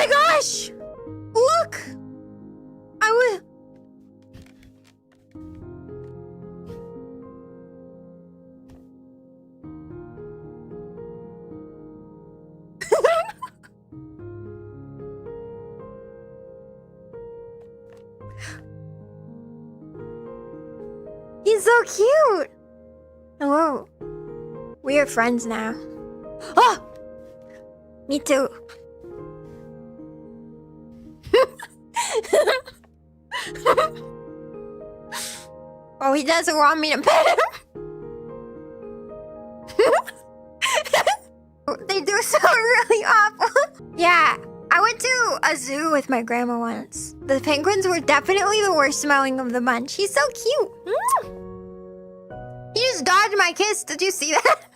my gosh! Look! I was... He's so cute! Hello. We are friends now. Oh! Me too. Oh, he doesn't want me to pet him. They do so really awful. Yeah, I went to a zoo with my grandma once. The penguins were definitely the worst smelling of the bunch. He's so cute. He just dodged my kiss. Did you see that?